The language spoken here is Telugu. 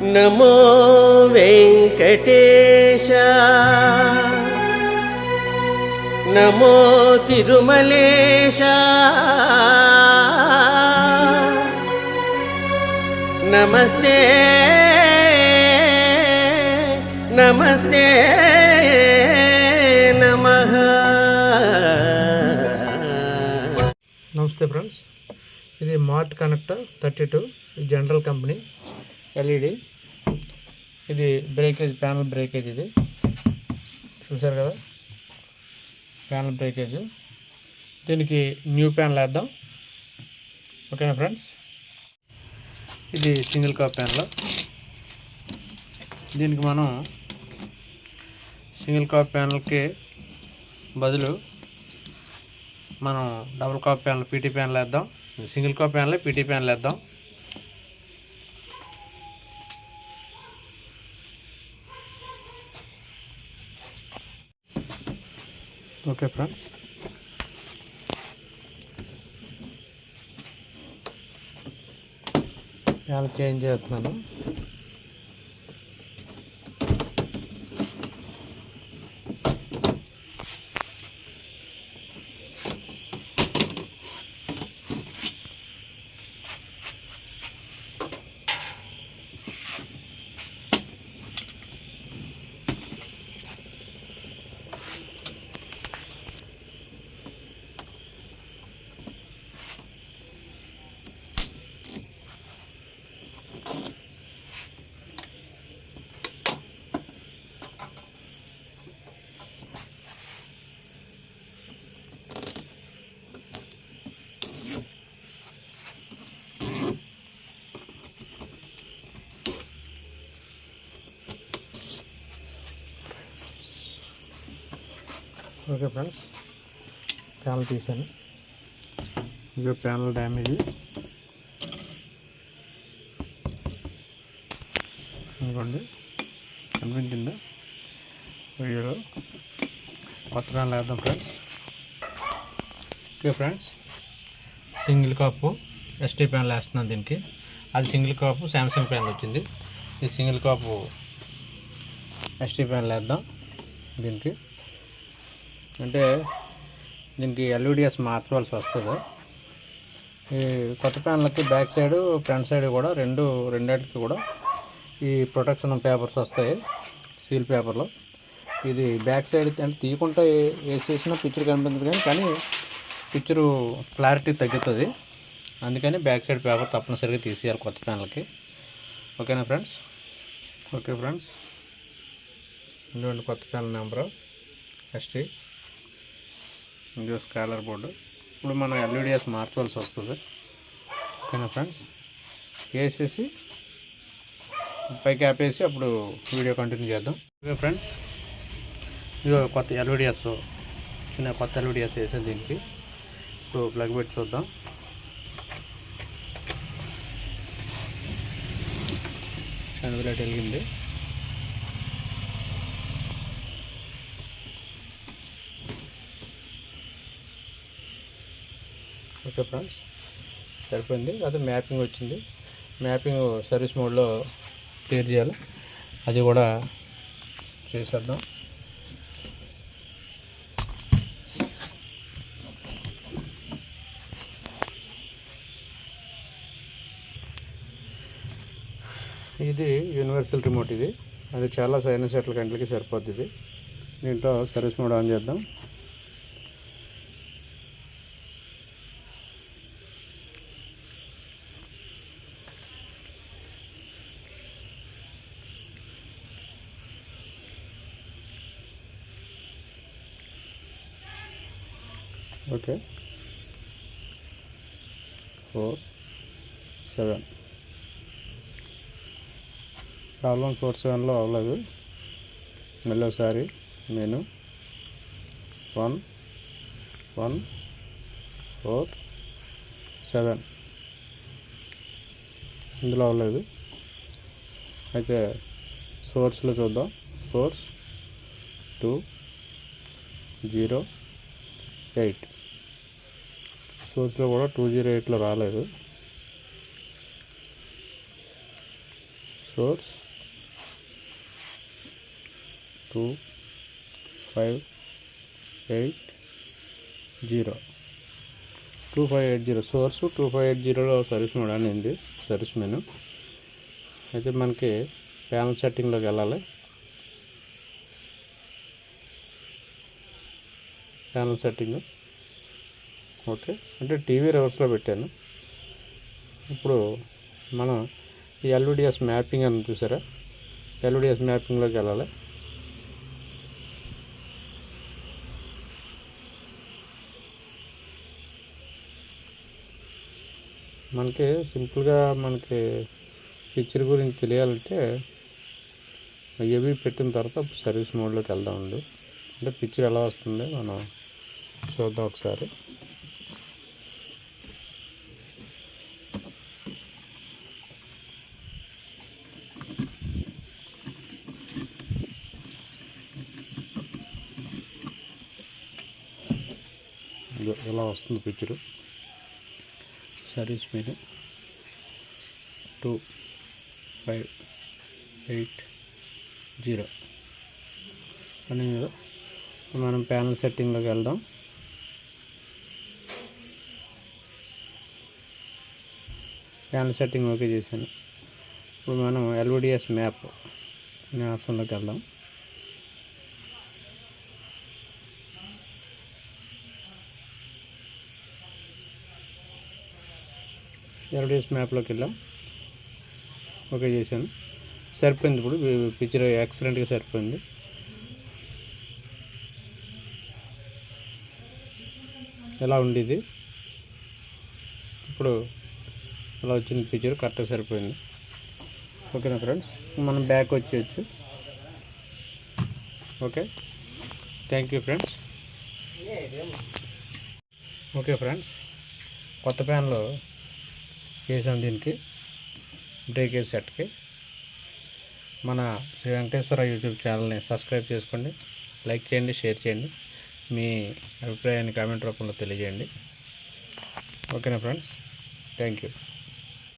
నమో వెంకటేశ నమో తిరుమలేశ నమస్తే నమస్తే నమః. నమస్తే ఫ్రెండ్స్, ఇది mart connector 32 general company LED. ఇది బ్రేకేజ్, ప్యానల్ బ్రేకేజ్. ఇది చూసారు కదా, ప్యానల్ బ్రేకేజ్. దీనికి న్యూ ప్యానల్ వేద్దాం. ఓకేనా ఫ్రెండ్స్, ఇది సింగిల్ కాప్ ప్యానల్. దీనికి మనం సింగిల్ కాప్ ప్యానల్కి బదులు మనం double cap panel PT panel వేద్దాం. Single cap panel PT panel వేద్దాం. ఓకే ఫ్రెండ్స్, ప్యానల్ చేంజ్ చేస్తున్నాను. ఓకే ఫ్రెండ్స్, ప్యానల్ తీసాను. ఇదో ప్యానల్ డ్యామేజ్. అనుకోండి, కనిపించిందా వీడియోలో? కొత్త ప్యానల్ వేద్దాం ఫ్రెండ్స్. ఓకే ఫ్రెండ్స్, సింగిల్ కాపు ఎస్టీ ప్యానల్ వేస్తున్నాను దీనికి. అది సింగిల్ కాపు శాంసంగ్ ప్యానల్ వచ్చింది. ఈ సింగిల్ కాపు ఎస్టీ ప్యానల్ వేద్దాం దీనికి. అంటే దీనికి ఎల్ఈడిఎస్ మార్చవలసి వస్తుంది. ఈ కొత్త ప్యానల్కి బ్యాక్ సైడ్ ఫ్రంట్ సైడ్ కూడా రెండింటికి కూడా ఈ ప్రొటెక్షన్ పేపర్స్ వస్తాయి, సీల్ పేపర్లో. ఇది బ్యాక్ సైడ్ అంటే తీయకుండా వేసేసిన పిక్చర్ కనిపించదు, కానీ పిక్చరు క్లారిటీ తగ్గుతుంది. అందుకని బ్యాక్ సైడ్ పేపర్ తప్పనిసరిగా తీసేయాలి కొత్త ప్యానల్కి. ఓకేనా ఫ్రెండ్స్? ఓకే ఫ్రెండ్స్, ఇటువంటి కొత్త ప్యానల్ నెంబరు ఎస్టీ, ఇది స్కాలర్ బోర్డు. ఇప్పుడు మనం ఎల్ఈడిఎస్ మార్చవలసి వస్తుంది. ఓకేనా ఫ్రెండ్స్? వేసేసి పైకి ఆపేసి అప్పుడు వీడియో కంటిన్యూ చేద్దాం. ఓకే ఫ్రెండ్స్, ఇది కొత్త ఎల్ఈడిఎస్, కొత్త ఎల్ఈడిఎస్ వేసాను దీనికి. ఇప్పుడు ప్లగ్ పెట్టి చూద్దాం. లైట్ వెలిగింది. ఓకే ఫ్రెండ్స్, సరిపోయింది. అదే మ్యాపింగ్ వచ్చింది. మ్యాపింగ్ సర్వీస్ మోడ్లో క్లియర్ చేయాలి, అది కూడా చేసేద్దాం. ఇది యూనివర్సల్ రిమోట్. ఇది అది చాలా సైన్స్ సెట్ల గంటలకి సరిపోద్ది. ఇది దీంట్లో సర్వీస్ మోడ్ ఆన్ చేద్దాం. ఓకే, 4 7 ప్రాబ్లం 4 7లో అవ్వలేదు. మళ్ళీ ఒకసారి నేను 1 1 4 7 ఇందులో అవ్వలేదు. అయితే సోర్స్లో చూద్దాం. సోర్స్ 2 0 8 సోర్స్లో కూడా 208లో రాలేదు. సోర్స్ 2580 సోర్స్ 2580లో సర్వీస్ మోడ్ అని ఉంది, సర్వీస్ మెను. అయితే మనకి ప్యానల్ సెట్టింగ్లోకి వెళ్ళాలి. ప్యానల్ సెట్టింగ్ ఓకే, అంటే టీవీ రివర్స్లో పెట్టాను. ఇప్పుడు మనం ఈ ఎల్విడిఎస్ మ్యాపింగ్ అని చూసారా, ఎల్విడిఎస్ మ్యాపింగ్లోకి వెళ్ళాలి. మనకి సింపుల్గా మనకి పిక్చర్ గురించి తెలియాలంటే ఏవి పెట్టిన తర్వాత సర్వీస్ మోడ్లోకి వెళ్దామండి. అంటే పిక్చర్ ఎలా వస్తుంది మనం చూద్దాం ఒకసారి. ఎలా వస్తుంది పిక్చరు. సర్వీస్ మెను 2580 అని మనం ప్యానల్ సెట్టింగ్లోకి వెళ్దాం. ప్యానల్ సెట్టింగ్ ఓకే చేశాను. ఇప్పుడు మనం ఎల్విడిఎస్ మ్యాప్ అనే ఆప్షన్లోకి వెళ్దాం. ఎల్విడిఎస్ మ్యాప్లోకి వెళ్ళాం, ఓకే చేశాను. సరిపోయింది. ఇప్పుడు పిక్చర్ ఎక్సలెంట్గా సరిపోయింది. ఎలా ఉండేది, ఇప్పుడు అలా వచ్చింది. పిక్చర్ కరెక్ట్గా సరిపోయింది. ఓకేనా ఫ్రెండ్స్, మనం బ్యాక్ వచ్చేయచ్చు. Okay, thank you friends. Okay friends, కొత్త ప్యాన్లో వేసాం దీనికి బ్రేకేజ్ సెట్కి. మన శ్రీ వెంకటేశ్వర యూట్యూబ్ ఛానల్ని సబ్స్క్రైబ్ చేసుకోండి, లైక్ చేయండి, షేర్ చేయండి, మీ అభిప్రాయాన్ని కామెంట్ రూపంలో తెలియజేయండి. ఓకేనా ఫ్రెండ్స్, థ్యాంక్ యూ.